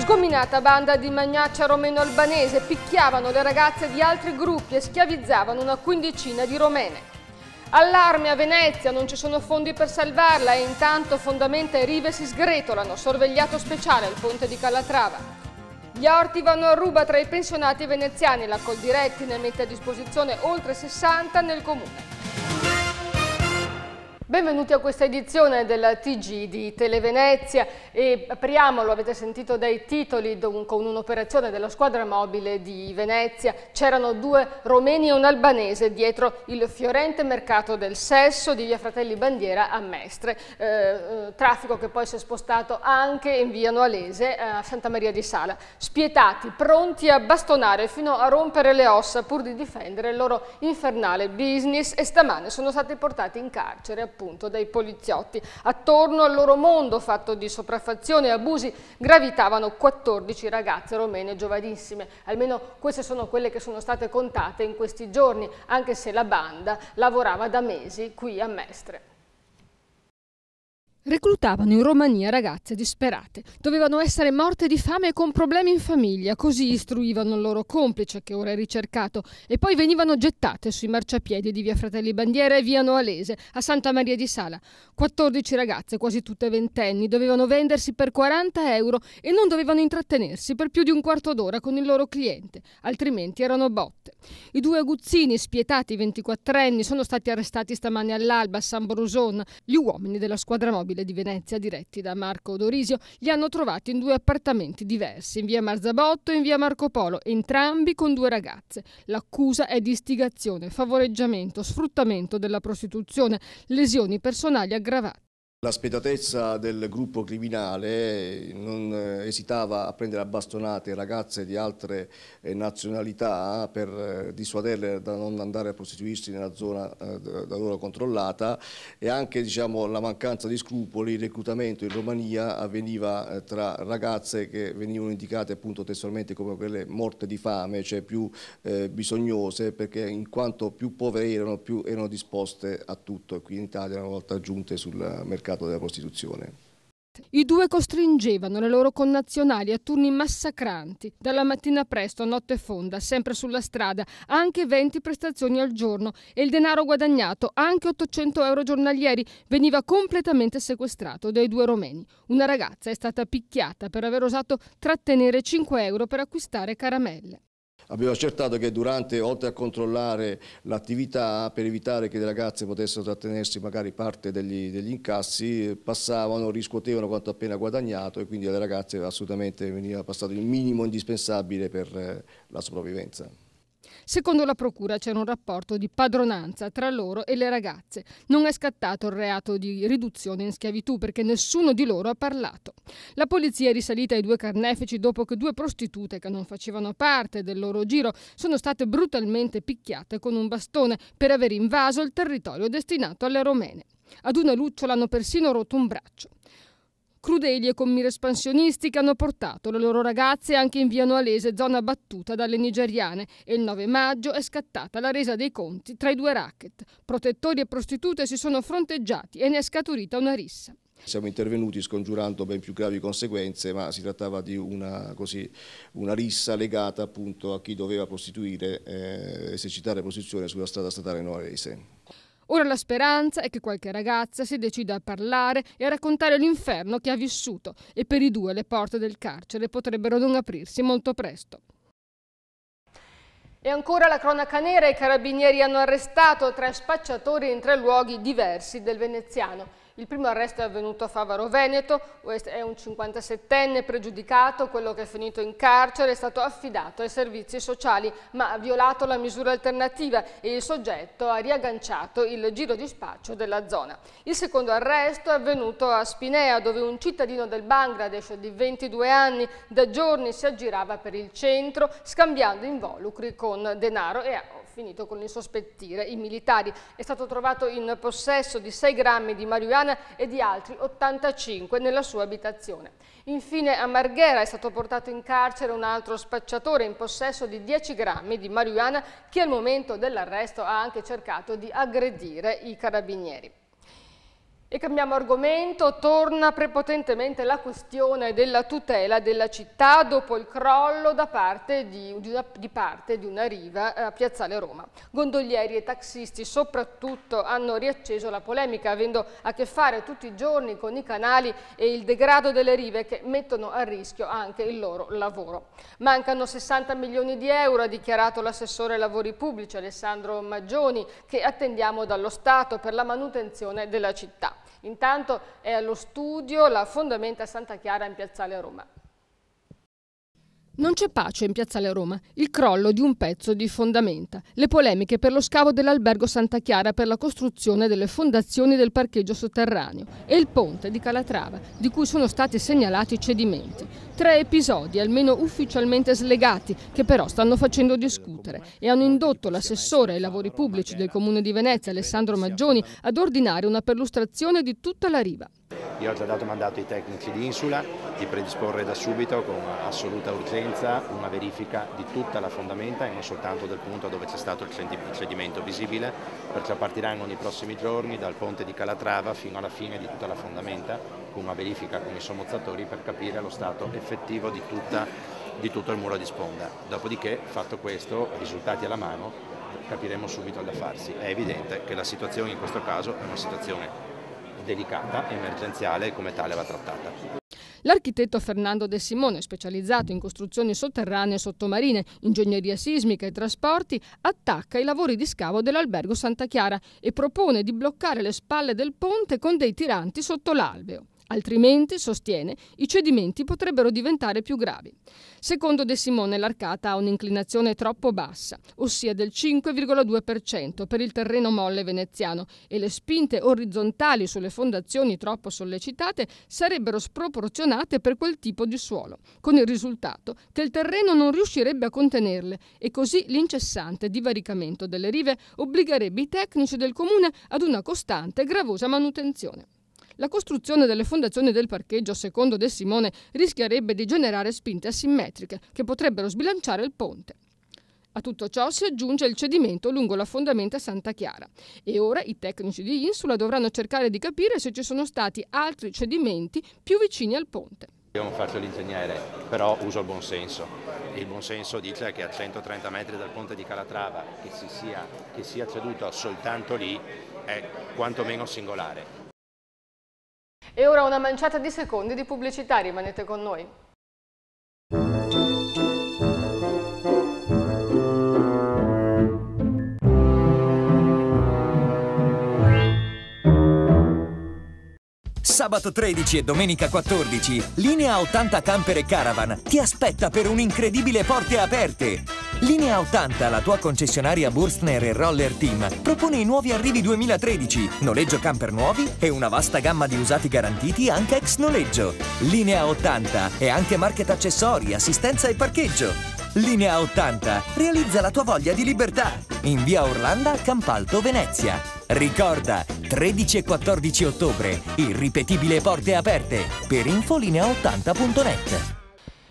Sgominata banda di magnaccia romeno-albanese picchiavano le ragazze di altri gruppi e schiavizzavano una quindicina di romene. Allarme a Venezia, non ci sono fondi per salvarla e intanto fondamenta e rive si sgretolano, sorvegliato speciale al ponte di Calatrava. Gli orti vanno a ruba tra i pensionati veneziani, la Coldiretti ne mette a disposizione oltre 60 nel comune. Benvenuti a questa edizione della TG di Televenezia e apriamo, lo avete sentito dai titoli, con un'operazione della squadra mobile di Venezia. C'erano 2 romeni e un albanese dietro il fiorente mercato del sesso di via Fratelli Bandiera a Mestre, traffico che poi si è spostato anche in via Noalese a Santa Maria di Sala. Spietati, pronti a bastonare fino a rompere le ossa pur di difendere il loro infernale business e stamane sono stati portati in carcere appunto dai poliziotti. Attorno al loro mondo fatto di sopraffazione e abusi gravitavano 14 ragazze romene giovanissime, almeno queste sono quelle che sono state contate in questi giorni, anche se la banda lavorava da mesi qui a Mestre. Reclutavano in Romania ragazze disperate. Dovevano essere morte di fame e con problemi in famiglia, così istruivano il loro complice, che ora è ricercato, e poi venivano gettate sui marciapiedi di via Fratelli Bandiera e via Noalese, a Santa Maria di Sala. 14 ragazze, quasi tutte ventenni, dovevano vendersi per 40 euro e non dovevano intrattenersi per più di un quarto d'ora con il loro cliente, altrimenti erano botte. I 2 aguzzini, spietati 24enni, sono stati arrestati stamane all'alba a San Bruson. Gli uomini della squadra mobile di Venezia, diretti da Marco Dorisio, li hanno trovati in 2 appartamenti diversi, in via Marzabotto e in via Marco Polo, entrambi con 2 ragazze. L'accusa è di istigazione, favoreggiamento, sfruttamento della prostituzione, lesioni personali aggravate. La spietatezza del gruppo criminale non esitava a prendere a bastonate ragazze di altre nazionalità per dissuaderle da non andare a prostituirsi nella zona da loro controllata, e anche la mancanza di scrupoli. Il reclutamento in Romania avveniva tra ragazze che venivano indicate appunto testualmente come quelle morte di fame, cioè più bisognose, perché in quanto più povere erano, più erano disposte a tutto, e qui in Italia una volta giunte sul mercato della prostituzione. I 2 costringevano le loro connazionali a turni massacranti, dalla mattina presto a notte fonda, sempre sulla strada, anche 20 prestazioni al giorno, e il denaro guadagnato, anche 800 euro giornalieri, veniva completamente sequestrato dai 2 romeni. Una ragazza è stata picchiata per aver osato trattenere 5 euro per acquistare caramelle. Abbiamo accertato che durante, oltre a controllare l'attività, per evitare che le ragazze potessero trattenersi magari parte degli incassi, passavano, riscuotevano quanto appena guadagnato, e quindi alle ragazze assolutamente veniva passato il minimo indispensabile per la sopravvivenza. Secondo la procura c'era un rapporto di padronanza tra loro e le ragazze. Non è scattato il reato di riduzione in schiavitù perché nessuno di loro ha parlato. La polizia è risalita ai 2 carnefici dopo che 2 prostitute che non facevano parte del loro giro sono state brutalmente picchiate con un bastone per aver invaso il territorio destinato alle romene. Ad una lucciola hanno persino rotto un braccio. Crudeli e con mire espansionistiche hanno portato le loro ragazze anche in via Noalese, zona battuta dalle nigeriane, e il 9 maggio è scattata la resa dei conti tra i 2 racket. Protettori e prostitute si sono fronteggiati e ne è scaturita una rissa. Siamo intervenuti scongiurando ben più gravi conseguenze, ma si trattava di una rissa legata appunto a chi doveva esercitare prostituzione sulla strada statale Noalese. Ora la speranza è che qualche ragazza si decida a parlare e a raccontare l'inferno che ha vissuto, e per i 2 le porte del carcere potrebbero non aprirsi molto presto. E ancora la cronaca nera: i carabinieri hanno arrestato 3 spacciatori in 3 luoghi diversi del veneziano. Il primo arresto è avvenuto a Favaro Veneto, è un 57enne pregiudicato, quello che è finito in carcere, è stato affidato ai servizi sociali ma ha violato la misura alternativa e il soggetto ha riagganciato il giro di spaccio della zona. Il secondo arresto è avvenuto a Spinea, dove un cittadino del Bangladesh di 22 anni da giorni si aggirava per il centro scambiando involucri con denaro e ha finito con insospettire i militari. È stato trovato in possesso di 6 grammi di marijuana e di altri 85 nella sua abitazione. Infine a Marghera è stato portato in carcere un altro spacciatore in possesso di 10 grammi di marijuana che al momento dell'arresto ha anche cercato di aggredire i carabinieri. E cambiamo argomento, torna prepotentemente la questione della tutela della città dopo il crollo da parte di una riva a Piazzale Roma. Gondolieri e taxisti soprattutto hanno riacceso la polemica, avendo a che fare tutti i giorni con i canali e il degrado delle rive che mettono a rischio anche il loro lavoro. Mancano 60 milioni di euro, ha dichiarato l'assessore ai lavori pubblici Alessandro Maggioni, che attendiamo dallo Stato per la manutenzione della città. Intanto è allo studio la Fondamenta Santa Chiara in Piazzale Roma. Non c'è pace in Piazzale Roma, il crollo di un pezzo di fondamenta, le polemiche per lo scavo dell'albergo Santa Chiara per la costruzione delle fondazioni del parcheggio sotterraneo e il ponte di Calatrava, di cui sono stati segnalati cedimenti. 3 episodi, almeno ufficialmente slegati, che però stanno facendo discutere e hanno indotto l'assessore ai lavori pubblici del Comune di Venezia, Alessandro Maggioni, ad ordinare una perlustrazione di tutta la riva. Io ho già dato mandato ai tecnici di Insula di predisporre da subito con assoluta urgenza una verifica di tutta la fondamenta e non soltanto del punto dove c'è stato il cedimento visibile, perciò partiranno nei prossimi giorni dal ponte di Calatrava fino alla fine di tutta la fondamenta con una verifica con i sommozzatori per capire lo stato effettivo di tutto il muro di sponda. Dopodiché, fatto questo, risultati alla mano, capiremo subito da farsi. È evidente che la situazione in questo caso è una situazione delicata, emergenziale e come tale va trattata. L'architetto Fernando De Simone, specializzato in costruzioni sotterranee e sottomarine, ingegneria sismica e trasporti, attacca i lavori di scavo dell'albergo Santa Chiara e propone di bloccare le spalle del ponte con dei tiranti sotto l'alveo. Altrimenti, sostiene, i cedimenti potrebbero diventare più gravi. Secondo De Simone, l'arcata ha un'inclinazione troppo bassa, ossia del 5,2% per il terreno molle veneziano, e le spinte orizzontali sulle fondazioni troppo sollecitate sarebbero sproporzionate per quel tipo di suolo, con il risultato che il terreno non riuscirebbe a contenerle e così l'incessante divaricamento delle rive obbligherebbe i tecnici del comune ad una costante e gravosa manutenzione. La costruzione delle fondazioni del parcheggio, secondo De Simone, rischierebbe di generare spinte asimmetriche che potrebbero sbilanciare il ponte. A tutto ciò si aggiunge il cedimento lungo la fondamenta Santa Chiara e ora i tecnici di Insula dovranno cercare di capire se ci sono stati altri cedimenti più vicini al ponte. Io non faccio l'ingegnere, però uso il buonsenso. Il buonsenso dice che a 130 metri dal ponte di Calatrava che sia ceduto soltanto lì è quantomeno singolare. E ora una manciata di secondi di pubblicità, rimanete con noi. Sabato 13 e domenica 14, Linea 80 Camper e Caravan ti aspetta per un'incredibile porte aperte. Linea 80, la tua concessionaria Burstner e Roller Team, propone i nuovi arrivi 2013, noleggio camper nuovi e una vasta gamma di usati garantiti anche ex noleggio. Linea 80 e anche market accessori, assistenza e parcheggio. Linea 80 realizza la tua voglia di libertà in via Orlando, Campalto, Venezia. Ricorda, 13 e 14 ottobre, irripetibile porte aperte. Per info linea80.net.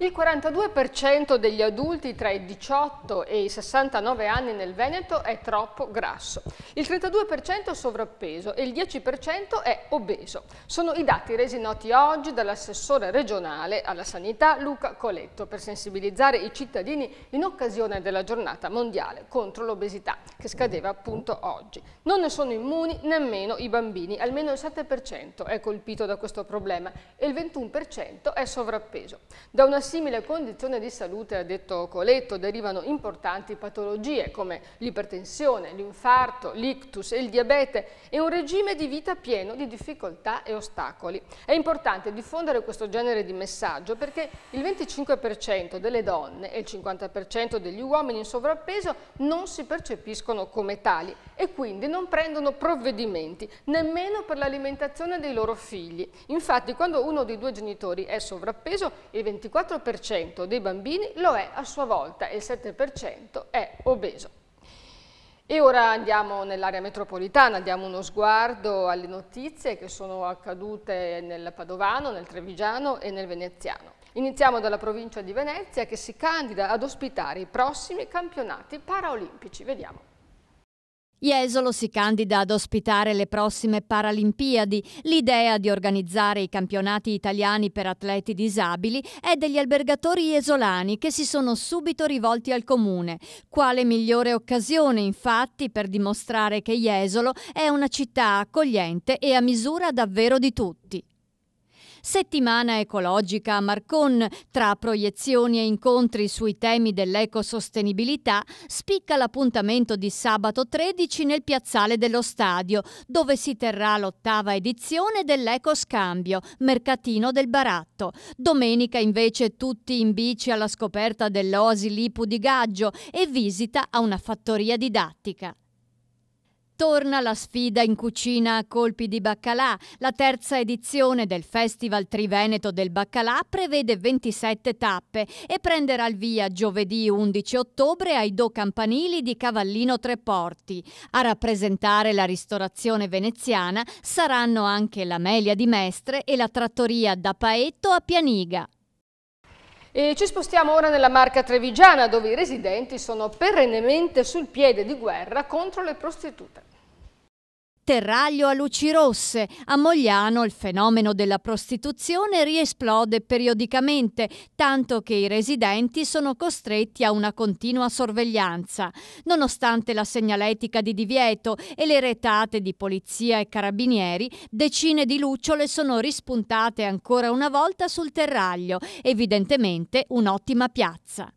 Il 42% degli adulti tra i 18 e i 69 anni nel Veneto è troppo grasso, il 32% è sovrappeso e il 10% è obeso. Sono i dati resi noti oggi dall'assessore regionale alla sanità Luca Coletto per sensibilizzare i cittadini in occasione della giornata mondiale contro l'obesità, che scadeva appunto oggi. Non ne sono immuni nemmeno i bambini, almeno il 7% è colpito da questo problema e il 21% è sovrappeso. Da una simile condizione di salute, ha detto Coletto, derivano importanti patologie come l'ipertensione, l'infarto, l'ictus e il diabete e un regime di vita pieno di difficoltà e ostacoli. È importante diffondere questo genere di messaggio perché il 25% delle donne e il 50% degli uomini in sovrappeso non si percepiscono come tali e quindi non prendono provvedimenti nemmeno per l'alimentazione dei loro figli. Infatti, quando uno dei due genitori è sovrappeso, il 24% dei bambini lo è a sua volta e il 7% è obeso. E ora andiamo nell'area metropolitana, diamo uno sguardo alle notizie che sono accadute nel Padovano, nel Trevigiano e nel Veneziano. Iniziamo dalla provincia di Venezia che si candida ad ospitare i prossimi campionati paraolimpici. Vediamo. Jesolo si candida ad ospitare le prossime Paralimpiadi. L'idea di organizzare i campionati italiani per atleti disabili è degli albergatori jesolani che si sono subito rivolti al comune. Quale migliore occasione, infatti, per dimostrare che Jesolo è una città accogliente e a misura davvero di tutti. Settimana ecologica a Marcon, tra proiezioni e incontri sui temi dell'ecosostenibilità, spicca l'appuntamento di sabato 13 nel piazzale dello stadio, dove si terrà l'8ª edizione dell'Ecoscambio, mercatino del baratto. Domenica invece tutti in bici alla scoperta dell'Oasi Lipu di Gaggio e visita a una fattoria didattica. Torna la sfida in cucina a colpi di baccalà. La terza edizione del Festival Triveneto del Baccalà prevede 27 tappe e prenderà il via giovedì 11 ottobre ai Do Campanili di Cavallino Treporti. A rappresentare la ristorazione veneziana saranno anche la Melia di Mestre e la trattoria da Paetto a Pianiga. E ci spostiamo ora nella Marca trevigiana, dove i residenti sono perennemente sul piede di guerra contro le prostitute. Terraglio a luci rosse. A Mogliano il fenomeno della prostituzione riesplode periodicamente, tanto che i residenti sono costretti a una continua sorveglianza. Nonostante la segnaletica di divieto e le retate di polizia e carabinieri, decine di lucciole sono rispuntate ancora una volta sul Terraglio, evidentemente un'ottima piazza.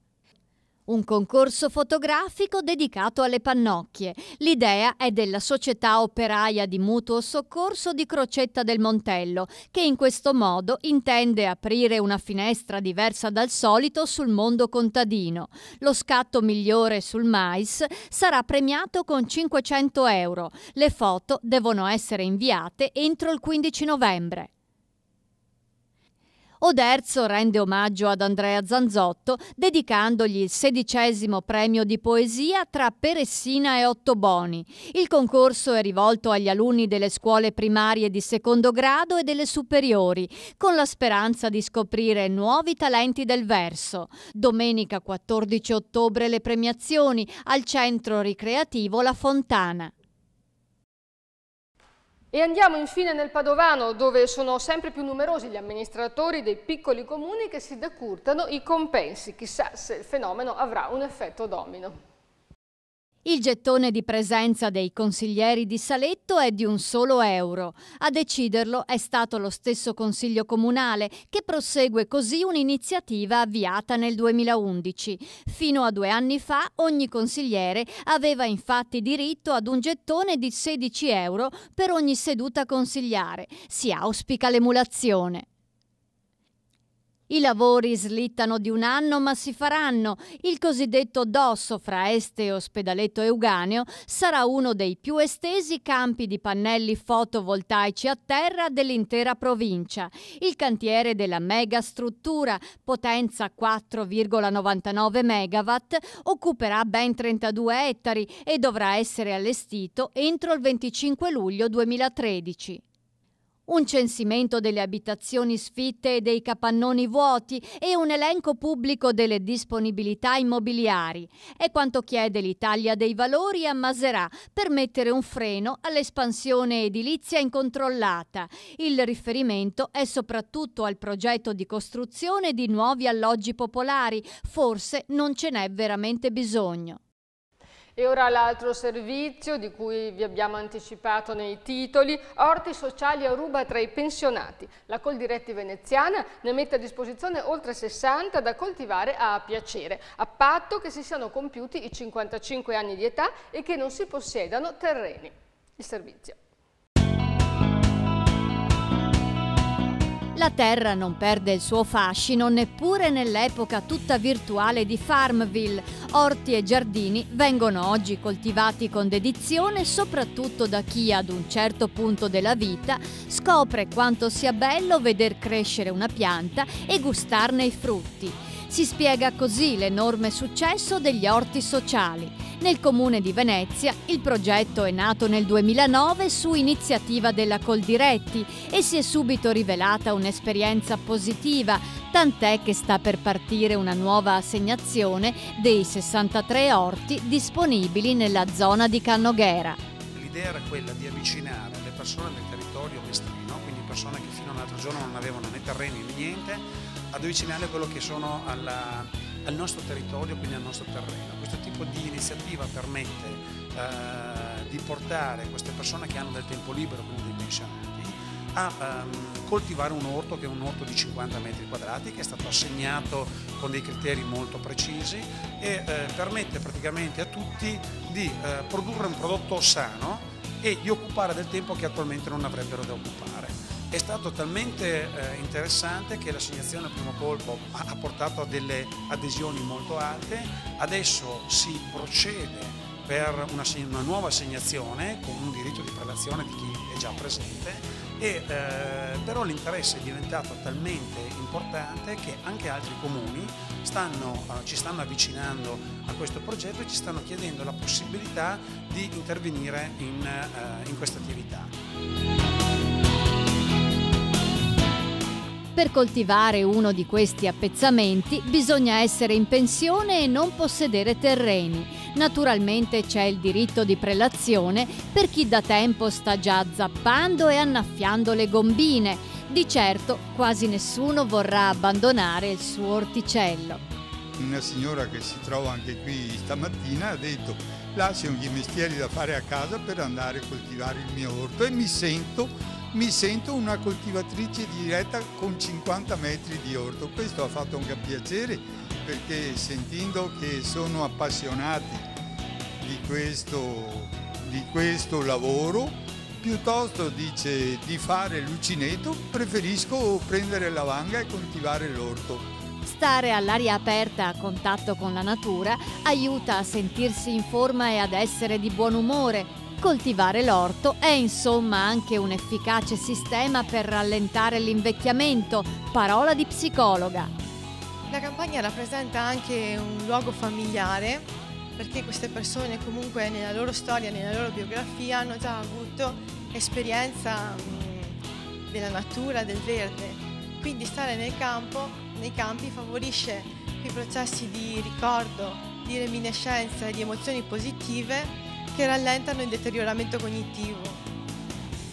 Un concorso fotografico dedicato alle pannocchie. L'idea è della società operaia di mutuo soccorso di Crocetta del Montello, che in questo modo intende aprire una finestra diversa dal solito sul mondo contadino. Lo scatto migliore sul mais sarà premiato con 500 euro. Le foto devono essere inviate entro il 15 novembre. Oderzo rende omaggio ad Andrea Zanzotto dedicandogli il 16° premio di poesia tra Peressina e Ottoboni. Il concorso è rivolto agli alunni delle scuole primarie di secondo grado e delle superiori, con la speranza di scoprire nuovi talenti del verso. Domenica 14 ottobre le premiazioni al centro ricreativo La Fontana. E andiamo infine nel Padovano, dove sono sempre più numerosi gli amministratori dei piccoli comuni che si decurtano i compensi. Chissà se il fenomeno avrà un effetto domino. Il gettone di presenza dei consiglieri di Saletto è di un solo euro. A deciderlo è stato lo stesso Consiglio Comunale, che prosegue così un'iniziativa avviata nel 2011. Fino a 2 anni fa ogni consigliere aveva infatti diritto ad un gettone di 16 euro per ogni seduta consigliare. Si auspica l'emulazione. I lavori slittano di un anno, ma si faranno. Il cosiddetto dosso fra Este e Ospedaletto Euganeo sarà uno dei più estesi campi di pannelli fotovoltaici a terra dell'intera provincia. Il cantiere della megastruttura, potenza 4,99 megawatt, occuperà ben 32 ettari e dovrà essere allestito entro il 25 luglio 2013. Un censimento delle abitazioni sfitte e dei capannoni vuoti e un elenco pubblico delle disponibilità immobiliari. È quanto chiede l'Italia dei Valori a Maserà per mettere un freno all'espansione edilizia incontrollata. Il riferimento è soprattutto al progetto di costruzione di nuovi alloggi popolari. Forse non ce n'è veramente bisogno. E ora l'altro servizio di cui vi abbiamo anticipato nei titoli: orti sociali a ruba tra i pensionati. La Coldiretti veneziana ne mette a disposizione oltre 60 da coltivare a piacere, a patto che si siano compiuti i 55 anni di età e che non si possiedano terreni. Il servizio. La terra non perde il suo fascino neppure nell'epoca tutta virtuale di Farmville. Orti e giardini vengono oggi coltivati con dedizione soprattutto da chi ad un certo punto della vita scopre quanto sia bello veder crescere una pianta e gustarne i frutti. Si spiega così l'enorme successo degli orti sociali. Nel comune di Venezia il progetto è nato nel 2009 su iniziativa della Coldiretti e si è subito rivelata un'esperienza positiva, tant'è che sta per partire una nuova assegnazione dei 63 orti disponibili nella zona di Cannoghera. L'idea era quella di avvicinare le persone del territorio mestrino, quindi persone che fino all'altro giorno non avevano né terreni né niente, ad avvicinarle a quello che sono al nostro territorio, quindi al nostro terreno. Questo tipo di iniziativa permette di portare queste persone che hanno del tempo libero, quindi dei pensionati, a coltivare un orto che è un orto di 50 metri quadrati che è stato assegnato con dei criteri molto precisi e permette praticamente a tutti di produrre un prodotto sano e di occupare del tempo che attualmente non avrebbero da occupare. È stato talmente interessante che l'assegnazione al primo colpo ha portato a delle adesioni molto alte. Adesso si procede per una nuova assegnazione con un diritto di prelazione di chi è già presente però l'interesse è diventato talmente importante che anche altri comuni ci stanno avvicinando a questo progetto e ci stanno chiedendo la possibilità di intervenire in questa attività. Per coltivare uno di questi appezzamenti bisogna essere in pensione e non possedere terreni. Naturalmente c'è il diritto di prelazione per chi da tempo sta già zappando e annaffiando le gombine. Di certo quasi nessuno vorrà abbandonare il suo orticello. Una signora che si trova anche qui stamattina ha detto: lascio i mestieri da fare a casa per andare a coltivare il mio orto, e mi sento una coltivatrice diretta con 50 metri di orto. Questo ha fatto anche piacere, perché sentendo che sono appassionati di questo lavoro, piuttosto dice di fare l'uncinetto, preferisco prendere la vanga e coltivare l'orto. Stare all'aria aperta a contatto con la natura aiuta a sentirsi in forma e ad essere di buon umore. Coltivare l'orto è insomma anche un efficace sistema per rallentare l'invecchiamento, parola di psicologa. La campagna rappresenta anche un luogo familiare, perché queste persone comunque nella loro storia, nella loro biografia hanno già avuto esperienza della natura, del verde. Quindi stare nei campi favorisce i processi di ricordo, di reminiscenza e di emozioni positive che rallentano il deterioramento cognitivo.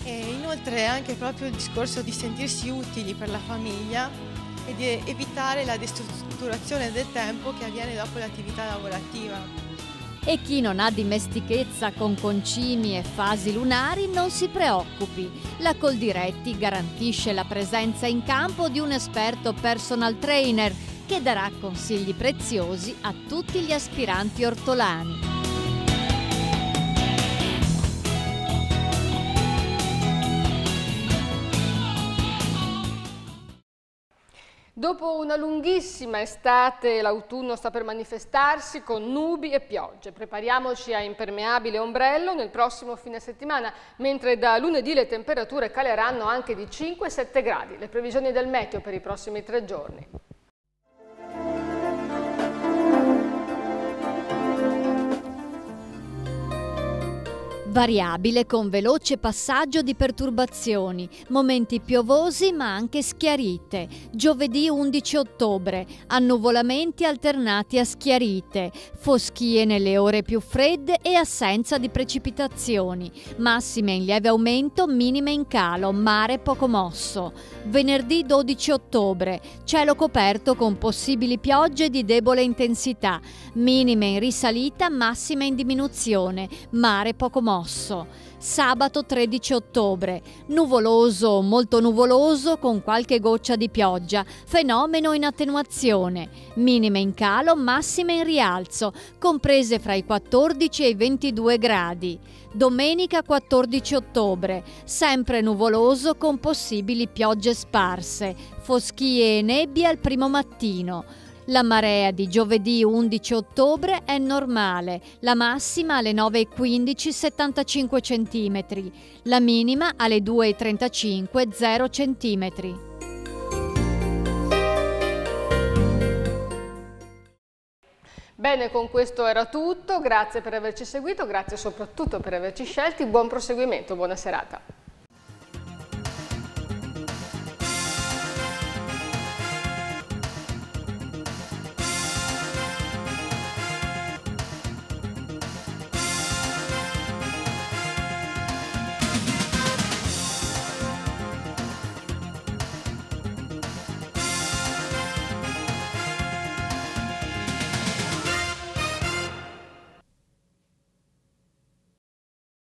E inoltre anche proprio il discorso di sentirsi utili per la famiglia e di evitare la destrutturazione del tempo che avviene dopo l'attività lavorativa. E chi non ha dimestichezza con concimi e fasi lunari non si preoccupi. La Coldiretti garantisce la presenza in campo di un esperto personal trainer che darà consigli preziosi a tutti gli aspiranti ortolani. Dopo una lunghissima estate, l'autunno sta per manifestarsi con nubi e piogge. Prepariamoci a impermeabile e ombrello nel prossimo fine settimana, mentre da lunedì le temperature caleranno anche di 5-7 gradi. Le previsioni del meteo per i prossimi 3 giorni. Variabile con veloce passaggio di perturbazioni, momenti piovosi ma anche schiarite. Giovedì 11 ottobre, annuvolamenti alternati a schiarite, foschie nelle ore più fredde e assenza di precipitazioni. Massime in lieve aumento, minime in calo, mare poco mosso. Venerdì 12 ottobre, cielo coperto con possibili piogge di debole intensità, minime in risalita, massime in diminuzione, mare poco mosso. Sabato 13 ottobre, nuvoloso o molto nuvoloso con qualche goccia di pioggia, fenomeno in attenuazione, minime in calo, massime in rialzo, comprese fra i 14 e i 22 gradi. Domenica 14 ottobre, sempre nuvoloso con possibili piogge sparse, foschie e nebbie al primo mattino. La marea di giovedì 11 ottobre è normale, la massima alle 9:15 75 cm, la minima alle 2:35 0 cm. Bene, con questo era tutto, grazie per averci seguito, grazie soprattutto per averci scelti, buon proseguimento, buona serata.